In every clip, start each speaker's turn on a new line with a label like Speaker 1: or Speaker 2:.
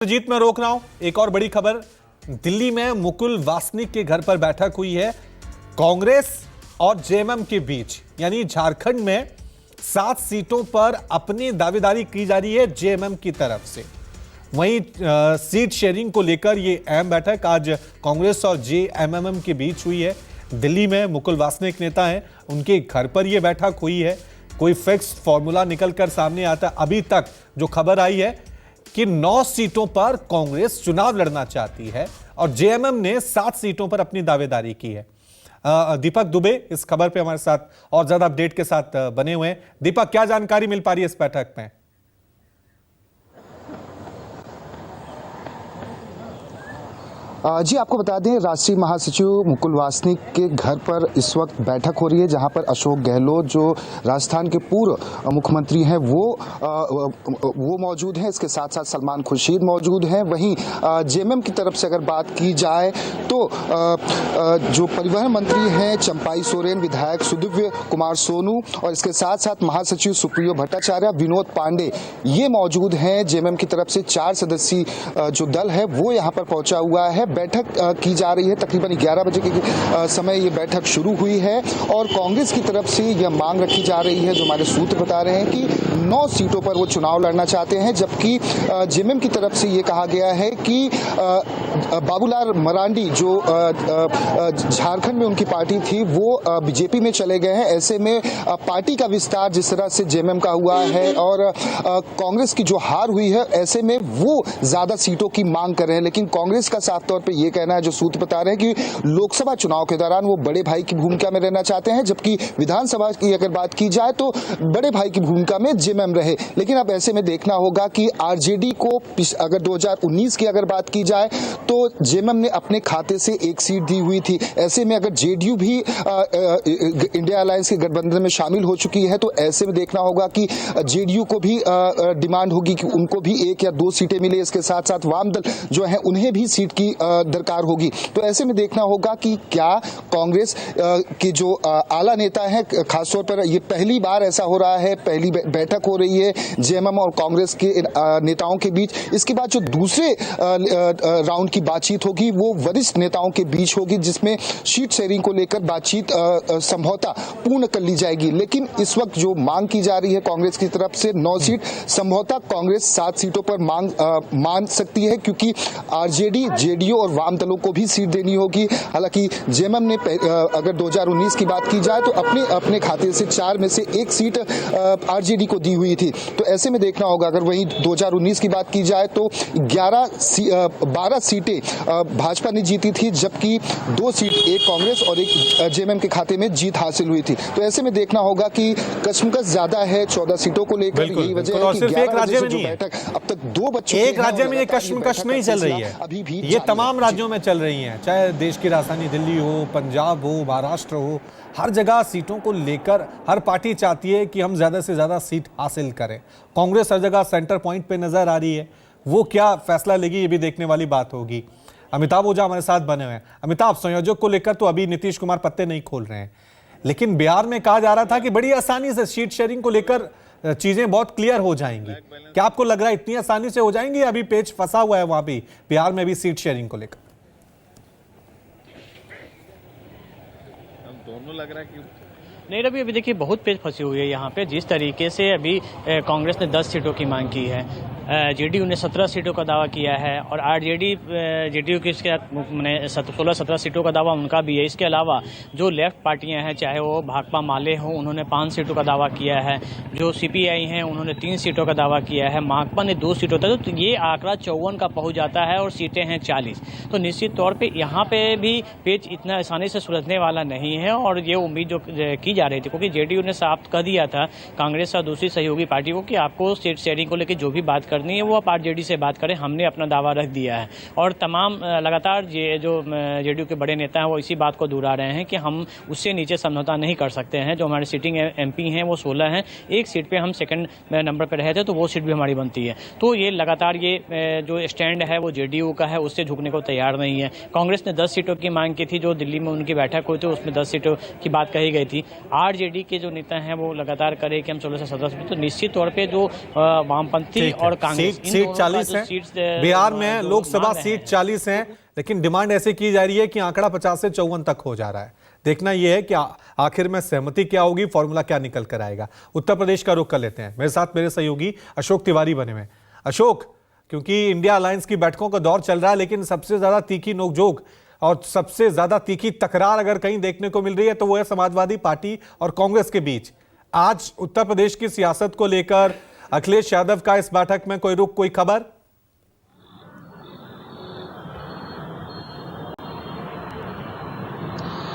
Speaker 1: जीत में रोक रहा हूं। एक और बड़ी खबर, दिल्ली में मुकुल वासनिक के घर पर बैठक हुई है कांग्रेस और जेएमएम के बीच। यानी झारखंड में 7 सीटों पर अपनी दावेदारी की जा रही है जेएमएम की तरफ से। वहीं सीट शेयरिंग को लेकर यह अहम बैठक आज कांग्रेस और जेएमएम के बीच हुई है। दिल्ली में मुकुल वासनिक नेता हैं, उनके घर पर यह बैठक हुई है। कोई फिक्स फॉर्मूला निकलकर सामने आता, अभी तक जो खबर आई है कि 9 सीटों पर कांग्रेस चुनाव लड़ना चाहती है और जेएमएम ने 7 सीटों पर अपनी दावेदारी की है। दीपक दुबे इस खबर पे हमारे साथ और ज्यादा अपडेट के साथ बने हुए हैं। दीपक, क्या जानकारी मिल पा रही है इस बैठक में?
Speaker 2: जी आपको बता दें, राष्ट्रीय महासचिव मुकुल वासनिक के घर पर इस वक्त बैठक हो रही है, जहां पर अशोक गहलोत जो राजस्थान के पूर्व मुख्यमंत्री हैं वो मौजूद हैं। इसके साथ साथ सलमान खुर्शीद मौजूद हैं। वहीं जेएमएम की तरफ से अगर बात की जाए तो जो परिवहन मंत्री हैं चंपाई सोरेन, विधायक सुदिव्य कुमार सोनू और इसके साथ साथ महासचिव सुप्रियो भट्टाचार्य, विनोद पांडे ये मौजूद हैं। जेएमएम की तरफ से 4 सदस्यीय जो दल है वो यहाँ पर पहुंचा हुआ है। बैठक की जा रही है, तकरीबन 11 बजे के समय ये बैठक शुरू हुई है और कांग्रेस की तरफ से यह मांग रखी जा रही है, जो हमारे सूत्र बता रहे हैं कि 9 सीटों पर वो चुनाव लड़ना चाहते हैं। जबकि जेएमएम की तरफ से ये कहा गया है कि बाबूलाल मरांडी जो झारखंड में उनकी पार्टी थी वो बीजेपी में चले गए हैं। ऐसे में पार्टी का विस्तार जिस तरह से जेएमएम का हुआ है और कांग्रेस की जो हार हुई है, ऐसे में वो ज्यादा सीटों की मांग कर रहे हैं। लेकिन कांग्रेस का साफ तौर पे ये कहना है, जो सूत्र बता रहे हैं कि लोकसभा चुनाव के दौरान वो बड़े भाई की भूमिका में रहना चाहते हैं, जबकि विधानसभा की अगर बात की जाए तो बड़े भाई की भूमिका में जेएमएम रहे। लेकिन अब ऐसे में देखना होगा कि आरजेडी को अगर 2019 की अगर बात की जाए तो जेएमएम ने अपने खाते से 1 सीट दी हुई थी। ऐसे में अगर जेडीयू भी इंडिया अलायंस के गठबंधन में शामिल हो चुकी है तो ऐसे में देखना होगा कि जेडीयू को भी डिमांड होगी कि उनको भी 1 या 2 सीटें मिले। इसके साथ साथ वाम दल जो है उन्हें भी सीट की दरकार होगी। तो ऐसे में देखना होगा कि क्या कांग्रेस के जो आला नेता हैं, खासतौर पर ये पहली बार ऐसा हो रहा है, पहली बैठक हो रही है जेएमएम और कांग्रेस के नेताओं के बीच। इसके बाद जो दूसरे राउंड की बातचीत होगी वो वरिष्ठ नेताओं के बीच होगी, जिसमें सीट शेयरिंग को लेकर बातचीत संभवतः पूर्ण कर ली जाएगी। लेकिन इस वक्त जो मांग की जा रही है कांग्रेस की तरफ से 9 सीट, संभवतः कांग्रेस 7 सीटों पर मान सकती है, क्योंकि आरजेडी, जेडीयू और वाम दलों को भी सीट देनी होगी। हालांकि जेएमएम ने अगर 2019 की बात की जाए तो अपने खाते से 4 में से 1 सीट आरजेडी को दी हुई थी। तो ऐसे में देखना होगा, अगर वहीं 2019 की बात की जाए तो 12 सीटें भाजपा ने जीती थी, जबकि 2 सीट एक कांग्रेस और एक जेएमएम के खाते में जीत हासिल हुई थी। तो ऐसे में देखना होगा कि कशमकश ज्यादा है 14 सीटों को लेकर। यही वजह है कि 11 राज्य में जो बैठक अब तक 2 बच्चों
Speaker 1: एक राज्य में ये कशमकश नहीं चल रही है,
Speaker 2: अभी भी
Speaker 1: ये तमाम राज्यों में चल रही हैं, चाहे देश की राजधानी दिल्ली हो, पंजाब हो, महाराष्ट्र हो, हर जगह सीटों को लेकर हर पार्टी चाहती है कि हम ज्यादा से ज्यादा सीट हासिल करें। कांग्रेस हर जगह सेंटर पॉइंट पे नजर आ रही है, वो क्या फैसला लेगी ये भी देखने वाली बात होगी। अमिताभ ओझा हमारे साथ बने हुए हैं। अमिताभ, संयोजक को लेकर तो अभी नीतीश कुमार पत्ते नहीं खोल रहे हैं, लेकिन बिहार में कहा जा रहा था कि बड़ी आसानी से सीट शेयरिंग को लेकर चीजें बहुत क्लियर हो जाएंगी। क्या आपको लग रहा है इतनी आसानी से हो जाएंगी? अभी पेच फंसा हुआ है वहां भी बिहार में भी सीट शेयरिंग को लेकर।
Speaker 3: दोनों लग रहा है कि
Speaker 4: नहीं रवि, अभी देखिए बहुत पेच फंसी हुई है यहाँ पे। जिस तरीके से अभी कांग्रेस ने 10 सीटों की मांग की है, जेडीयू ने 17 सीटों का दावा किया है और आरजेडी जेडीयू की इसके 16-17 सीटों का दावा उनका भी है। इसके अलावा जो लेफ्ट पार्टियां हैं, चाहे वो भाकपा माले हो, उन्होंने 5 सीटों का दावा किया है। जो सीपीआई हैं उन्होंने 3 सीटों का दावा किया है। माकपा ने 2 सीटों तक, तो ये आंकड़ा 54 का पहुंच जाता है और सीटें हैं 40। तो निश्चित तौर पर यहाँ पे भी पेच इतना आसानी से सुलझने वाला नहीं है और ये उम्मीद जो की जा रही थी, क्योंकि जेडीयू ने साफ कह दिया था कांग्रेस और दूसरी सहयोगी पार्टी को कि आपको सीट शेयरिंग को लेकर जो भी बात करनी है वो आप आरजेडी से बात करें, हमने अपना दावा रख दिया है। और तमाम लगातार जो जेडीयू के बड़े नेता हैं वो इसी बात को दोहरा रहे हैं कि हम उससे नीचे समझौता नहीं कर सकते हैं। जो हमारे सिटिंग एमपी हैं वो 16 हैं, 1 सीट पे हम सेकंड नंबर पर रहे थे तो वो सीट भी हमारी बनती है। तो ये लगातार ये जो स्टैंड है वो जेडीयू का है, उससे झुकने को तैयार नहीं है। कांग्रेस ने 10 सीटों की मांग की थी, जो दिल्ली में उनकी बैठक हुई थी उसमें 10 सीटों की बात कही गई थी। आरजेडी के जो नेता हैं वो लगातार करे कि हम 16 से 17, तो निश्चित तौर पे जो वामपंथी और कांग्रेस।
Speaker 1: सीट 40 है बिहार में, लोकसभा सीट 40 है, लेकिन डिमांड ऐसे की जा रही है कि आंकड़ा 50 से 54 तक हो जा रहा है। देखना यह है कि आखिर में सहमति क्या होगी, फॉर्मूला क्या निकल कर आएगा। उत्तर प्रदेश का रुख कर लेते हैं। मेरे साथ मेरे सहयोगी अशोक तिवारी बने हुए। अशोक, क्योंकि इंडिया अलायंस की बैठकों का दौर चल रहा है, लेकिन सबसे ज्यादा तीखी नोकझोंक और सबसे ज्यादा तीखी तकरार अगर कहीं देखने को मिल रही है तो वो है समाजवादी पार्टी और कांग्रेस के बीच। आज उत्तर प्रदेश की सियासत को लेकर अखिलेश यादव का इस बैठक में कोई रुख, कोई खबर?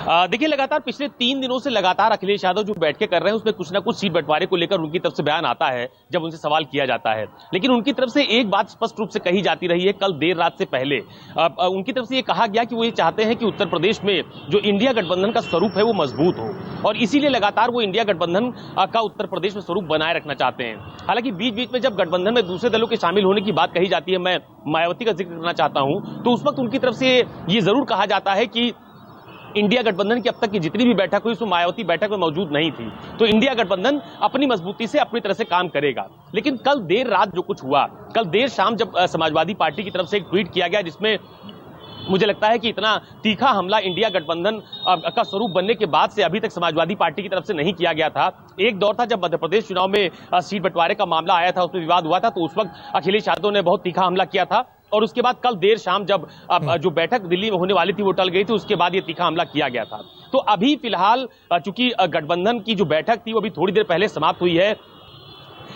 Speaker 3: देखिए, लगातार पिछले 3 दिनों से लगातार अखिलेश यादव जो बैठकें कर रहे हैं उसमें कुछ ना कुछ सीट बंटवारे को लेकर उनकी तरफ से बयान आता है जब उनसे सवाल किया जाता है। लेकिन उनकी तरफ से एक बात स्पष्ट रूप से कही जाती रही है कल देर रात से पहले। उनकी तरफ से ये कहा गया कि वो ये चाहते हैं कि उत्तर प्रदेश में जो इंडिया गठबंधन का स्वरूप है वो मजबूत हो, और इसीलिए लगातार वो इंडिया गठबंधन का उत्तर प्रदेश में स्वरूप बनाए रखना चाहते हैं। हालांकि बीच बीच में जब गठबंधन में दूसरे दलों के शामिल होने की बात कही जाती है, मैं मायावती का जिक्र करना चाहता हूं, तो उस वक्त उनकी तरफ से ये जरूर कहा जाता है कि इंडिया गठबंधन की अब तक की जितनी भी बैठक हुई उसमें मायावती बैठक में मौजूद नहीं थी, तो इंडिया गठबंधन अपनी मजबूती से अपनी तरह से काम करेगा। लेकिन कल देर रात जो कुछ हुआ, कल देर शाम जब समाजवादी पार्टी की तरफ से एक ट्वीट किया गया जिसमें मुझे लगता है कि इतना तीखा हमला इंडिया गठबंधन का स्वरूप बनने के बाद से अभी तक समाजवादी पार्टी की तरफ से नहीं किया गया था। एक दौर था जब मध्य प्रदेश चुनाव में सीट बंटवारे का मामला आया था, उसमें विवाद हुआ था, तो उस वक्त अखिलेश यादव ने बहुत तीखा हमला किया था, और उसके बाद कल देर शाम जब जो बैठक दिल्ली में होने वाली थी वो टल गई थी, उसके बाद ये तीखा हमला किया गया था। तो अभी फिलहाल चूंकि गठबंधन की जो बैठक थी वो अभी थोड़ी देर पहले समाप्त हुई है,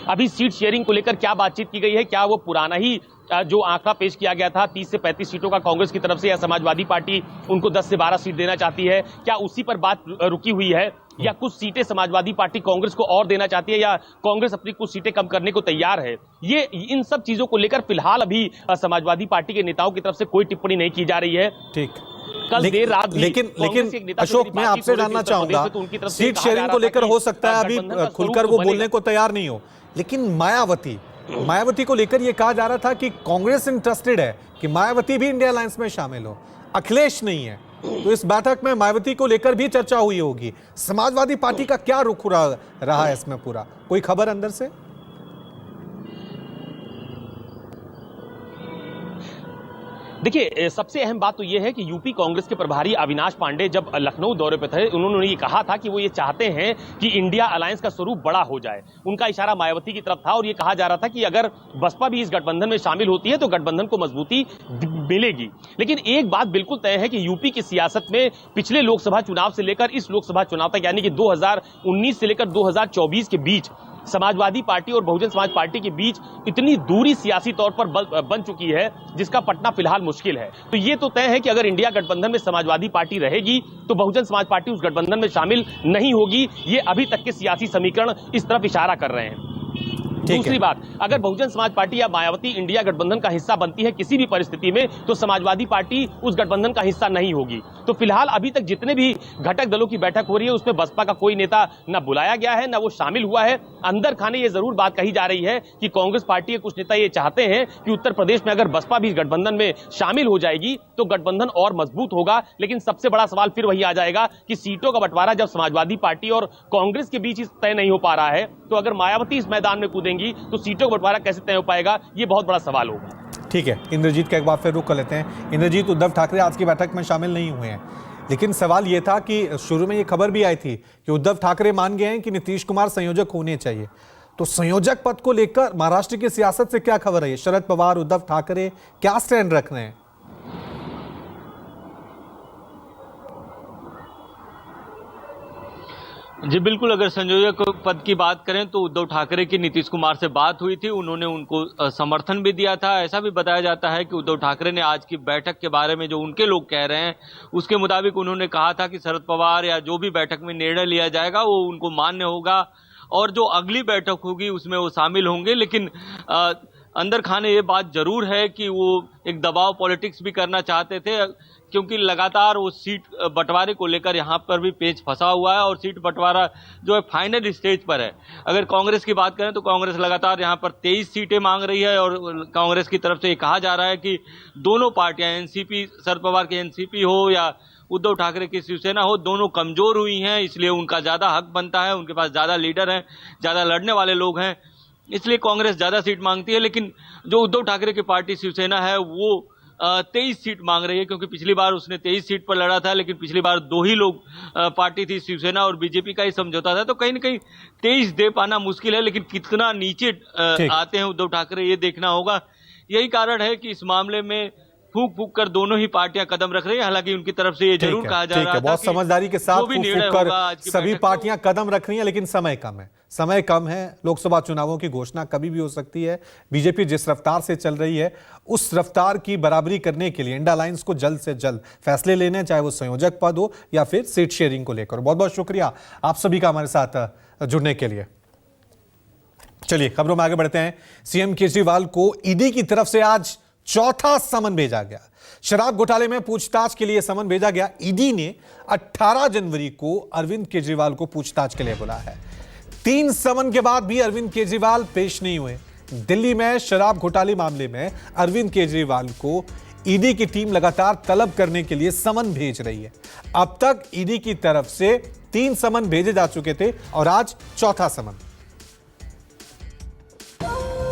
Speaker 3: अभी सीट शेयरिंग को लेकर क्या बातचीत की गई है, क्या वो पुराना ही जो आंकड़ा पेश किया गया था 30 से 35 सीटों का कांग्रेस की तरफ से, या समाजवादी पार्टी उनको 10 से 12 सीट देना चाहती है, क्या उसी पर बात रुकी हुई है, या कुछ सीटें समाजवादी पार्टी कांग्रेस को और देना चाहती है, या कांग्रेस अपनी कुछ सीटें कम करने को तैयार है। ये इन सब चीजों को लेकर फिलहाल अभी समाजवादी पार्टी के नेताओं की तरफ से कोई टिप्पणी नहीं की जा रही है।
Speaker 1: ठीक,
Speaker 3: कल देर रात
Speaker 1: लेकिन अशोक, मैं आपसे जानना चाहूंगा, सीट शेयरिंग को लेकर हो सकता है अभी खुलकर वो बोलने को तैयार नहीं हो, लेकिन मायावती को लेकर यह कहा जा रहा था कि कांग्रेस इंटरेस्टेड है कि मायावती भी इंडिया अलायंस में शामिल हो, अखिलेश नहीं है। तो इस बैठक में मायावती को लेकर भी चर्चा हुई होगी। समाजवादी पार्टी का क्या रुख रहा है इसमें पूरा, कोई खबर अंदर से?
Speaker 3: देखिए, सबसे अहम बात तो यह है कि यूपी कांग्रेस के प्रभारी अविनाश पांडे जब लखनऊ दौरे पर थे, उन्होंने ये कहा था कि वो ये चाहते हैं कि इंडिया अलायंस का स्वरूप बड़ा हो जाए। उनका इशारा मायावती की तरफ था, और ये कहा जा रहा था कि अगर बसपा भी इस गठबंधन में शामिल होती है तो गठबंधन को मजबूती मिलेगी। लेकिन एक बात बिल्कुल तय है कि यूपी की सियासत में पिछले लोकसभा चुनाव से लेकर इस लोकसभा चुनाव तक, यानी कि 2019 से लेकर 2024 के बीच समाजवादी पार्टी और बहुजन समाज पार्टी के बीच इतनी दूरी सियासी तौर पर बन चुकी है जिसका पटना फिलहाल मुश्किल है। तो ये तो तय है कि अगर इंडिया गठबंधन में समाजवादी पार्टी रहेगी तो बहुजन समाज पार्टी उस गठबंधन में शामिल नहीं होगी। ये अभी तक के सियासी समीकरण इस तरफ इशारा कर रहे हैं। दूसरी बात, अगर बहुजन समाज पार्टी या मायावती इंडिया गठबंधन का हिस्सा बनती है किसी भी परिस्थिति में, तो समाजवादी पार्टी उस गठबंधन का हिस्सा नहीं होगी। तो फिलहाल अभी तक जितने भी घटक दलों की बैठक हो रही है उसमें बसपा का कोई नेता न बुलाया गया है, न वो शामिल हुआ है। अंदर खाने ये जरूर बात कही जा रही है कि कांग्रेस पार्टी के कुछ नेता ये चाहते हैं कि उत्तर प्रदेश में अगर बसपा भी गठबंधन में शामिल हो जाएगी तो गठबंधन और मजबूत होगा। लेकिन सबसे बड़ा सवाल फिर वही आ जाएगा कि सीटों का बंटवारा जब समाजवादी पार्टी और कांग्रेस के बीच तय नहीं हो पा रहा है, तो अगर मायावती इस मैदान में कूदेंगी तो सीटों का बंटवारा कैसे तय हो पाएगा, ये बहुत बड़ा सवाल होगा।
Speaker 1: ठीक है, इंद्रजीत का एक बार फिर रुख कर लेते हैं। इंद्रजीत, उद्धव ठाकरे आज की बैठक में शामिल नहीं हुए हैं, लेकिन सवाल यह था कि शुरू में यह खबर भी आई थी कि उद्धव ठाकरे मान गए हैं कि नीतीश कुमार संयोजक होने चाहिए। तो संयोजक पद को लेकर महाराष्ट्र की सियासत से क्या खबर है? शरद पवार, उद्धव ठाकरे क्या स्टैंड रख रहे हैं?
Speaker 5: जी बिल्कुल, अगर संयोजक पद की बात करें तो उद्धव ठाकरे की नीतीश कुमार से बात हुई थी, उन्होंने उनको समर्थन भी दिया था। ऐसा भी बताया जाता है कि उद्धव ठाकरे ने आज की बैठक के बारे में जो उनके लोग कह रहे हैं उसके मुताबिक उन्होंने कहा था कि शरद पवार या जो भी बैठक में निर्णय लिया जाएगा वो उनको मान्य होगा, और जो अगली बैठक होगी उसमें वो शामिल होंगे। लेकिन अंदर खाने ये बात जरूर है कि वो एक दबाव पॉलिटिक्स भी करना चाहते थे, क्योंकि लगातार वो सीट बंटवारे को लेकर यहाँ पर भी पेच फंसा हुआ है, और सीट बंटवारा जो है फाइनल स्टेज पर है। अगर कांग्रेस की बात करें तो कांग्रेस लगातार यहाँ पर 23 सीटें मांग रही है, और कांग्रेस की तरफ से ये कहा जा रहा है कि दोनों पार्टियां, एनसीपी, शरद पवार की एनसीपी हो या उद्धव ठाकरे की शिवसेना हो, दोनों कमजोर हुई हैं, इसलिए उनका ज्यादा हक बनता है, उनके पास ज्यादा लीडर हैं, ज्यादा लड़ने वाले लोग हैं। इसलिए कांग्रेस ज्यादा सीट मांगती है। लेकिन जो उद्धव ठाकरे की पार्टी शिवसेना है वो 23 सीट मांग रही है, क्योंकि पिछली बार उसने 23 सीट पर लड़ा था, लेकिन पिछली बार 2 ही लोग पार्टी थी, शिवसेना और बीजेपी का ही समझौता था। तो कहीं ना कहीं 23 दे पाना मुश्किल है, लेकिन कितना नीचे आते हैं उद्धव ठाकरे ये देखना होगा। यही कारण है कि इस मामले में फूक फूक कर दोनों ही पार्टियां कदम रख रही है। हालांकि उनकी तरफ से ये जरूर कहा जा रहा है
Speaker 1: बहुत समझदारी के साथ
Speaker 5: जो भी
Speaker 1: फूक
Speaker 5: निर्णय
Speaker 1: फूक कर
Speaker 5: होगा आज की
Speaker 1: सभी
Speaker 5: बैठक
Speaker 1: पार्टियां कदम रख रही हैं, लेकिन समय कम है। समय कम है, लोकसभा चुनावों की घोषणा कभी भी हो सकती है। बीजेपी जिस रफ्तार से चल रही है उस रफ्तार की बराबरी करने के लिए इंडिया अलायंस को जल्द से जल्द फैसले लेने, चाहे वो संयोजक पद हो या फिर सीट शेयरिंग को लेकर। बहुत बहुत शुक्रिया आप सभी का हमारे साथ जुड़ने के लिए। चलिए खबरों में आगे बढ़ते हैं। सीएम केजरीवाल को ईडी की तरफ से आज चौथा समन भेजा गया। शराब घोटाले में पूछताछ के लिए समन भेजा गया। ईडी ने 18 जनवरी को अरविंद केजरीवाल को पूछताछ के लिए बुलाया है। 3 समन के बाद भी अरविंद केजरीवाल पेश नहीं हुए। दिल्ली में शराब घोटाले मामले में अरविंद केजरीवाल को ईडी की टीम लगातार तलब करने के लिए समन भेज रही है। अब तक ईडी की तरफ से 3 समन भेजे जा चुके थे और आज चौथा समन।